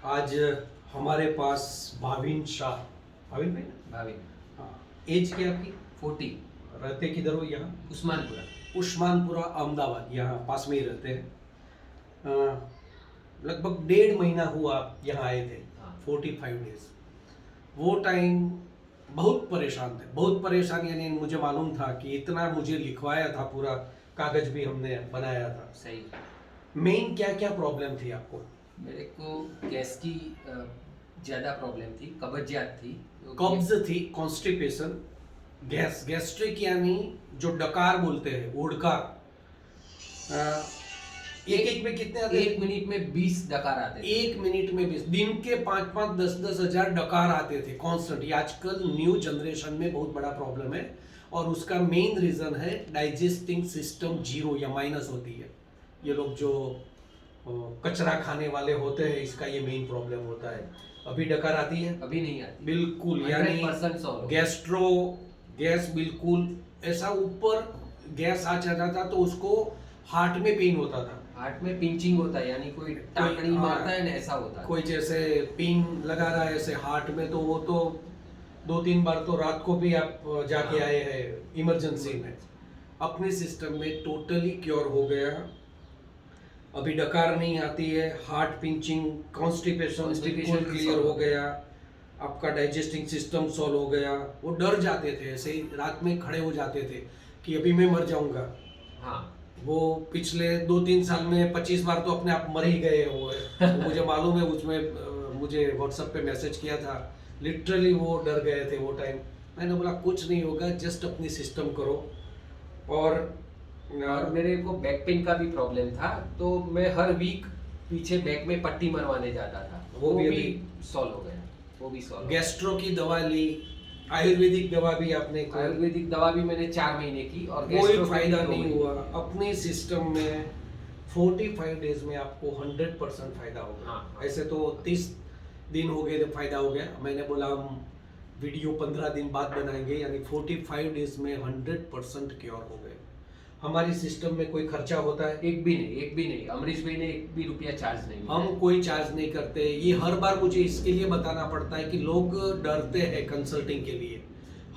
आज हमारे पास भाविन शाह। भाविन भाई ना? भाविन। हाँ। एज क्या आपकी? 40। रहते किधर हो? यहाँ उस्मानपुरा। उस्मानपुरा अहमदाबाद, यहाँ पास में ही रहते हैं। लगभग 1.5 महीना हुआ आप यहाँ आए थे। हाँ। 45 डेज। वो टाइम बहुत परेशान थे, बहुत परेशान, यानी मुझे मालूम था कि इतना मुझे लिखवाया था, पूरा कागज भी हमने बनाया था। सही। मेन क्या क्या प्रॉब्लम थी आपको? मेरे को गैस की ज़्यादा प्रॉब्लम थी, कब्जियत थी। कब्ज थी, कॉन्स्टिपेशन, गैस, गैस्ट्रिक यानी जो डकार बोलते हैं, ओडकार। एक में कितने आते? 1 मिनट में 20 डकार आते थे। 1 मिनट में 20, दिन के 5-5, 10-10 हजार डकार आते थे कॉन्स्टेंट। ये आजकल न्यू जनरेशन में बहुत बड़ा प्रॉब्लम है, और उसका मेन रीजन है डाइजेस्टिंग सिस्टम जीरो या माइनस होती है। ये लोग जो कचरा खाने वाले होते हैं, इसका ये मेन प्रॉब्लम होता है। अभी डकार आती है? अभी नहीं आती बिल्कुल, यानी 100% सॉल्व। गैस्ट्रो गैस बिल्कुल ऐसा ऊपर गैस आ जाता था तो उसको हार्ट में पेन होता था। हार्ट में पिंचिंग होता है, यानी कोई टाकड़ी मारता है ना, ऐसा होता है। कोई जैसे पिन लगा रहा है ऐसे हार्ट में, तो वो तो 2-3 बार तो रात को भी आप जाके आए हैं इमरजेंसी में। अपने सिस्टम में टोटली क्योर हो गया। अभी डकार नहीं आती है, हार्ट पिंचिंग, कॉन्स्टिपेशन बिल्कुल क्लियर हो गया, आपका डाइजेस्टिंग सिस्टम सॉल्व हो गया। वो डर जाते थे, ऐसे ही रात में खड़े हो जाते थे कि अभी मैं मर जाऊंगा। हाँ। वो पिछले 2-3 साल में 25 बार तो अपने आप मर ही गए हुए तो मुझे मालूम है। उसमें मुझे व्हाट्सएप पे मैसेज किया था, लिटरली वो डर गए थे वो टाइम। मैंने बोला कुछ नहीं होगा, जस्ट अपनी सिस्टम करो। और मेरे को बैक पेन का भी प्रॉब्लम था, तो मैं हर वीक पीछे बैक में पट्टी मरवाने जाता था। वो भी सॉल्व हो गया। वो भी सॉल्व। गैस्ट्रो की दवा ली, आयुर्वेदिक दवा भी आपने आयुर्वेदिक दवा भी मैंने 4 महीने की, और कोई फायदा नहीं हुआ। अपने सिस्टम में 45 डेज में आपको 100% फायदा होगा। हाँ। ऐसे तो 30 दिन हो गए तो फायदा हो गया। मैंने बोला हम वीडियो 15 दिन बाद बनाएंगे, यानी 45 डेज में 100% क्योर हो गए। हमारी सिस्टम में कोई खर्चा होता है? एक भी नहीं। अमरीश भाई ने 1 भी रुपया चार्ज नहीं। हम कोई चार्ज नहीं करते। ये हर बार मुझे इसके लिए बताना पड़ता है कि लोग डरते हैं कंसल्टिंग के लिए।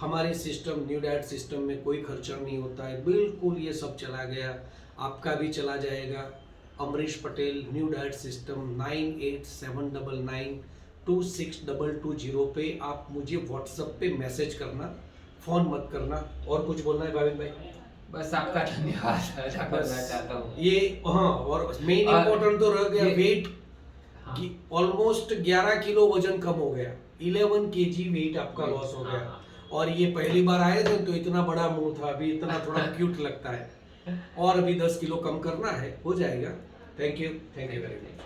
हमारे सिस्टम, न्यू डाइट सिस्टम में कोई खर्चा नहीं होता है, बिल्कुल ये सब चला गया, आपका भी चला जाएगा। Amrish Patel, new diet system, 9879926220 पे आप मुझे व्हाट्सएप पे मैसेज करना, फ़ोन मत करना। और कुछ बोलना है भाविन भाई? बस आपका धन्यवाद अदा करना चाहता हूँ। ये हाँ, और मेन इम्पोर्टेंट तो रह गया वेट। हाँ। ऑलमोस्ट 11 किलो वजन कम हो गया, 11 kg वेट आपका लॉस हो गया। हाँ। और ये पहली बार आए थे तो इतना बड़ा मुंह था, अभी इतना थोड़ा क्यूट लगता है। और अभी 10 किलो कम करना है, हो जाएगा। Thank you very much.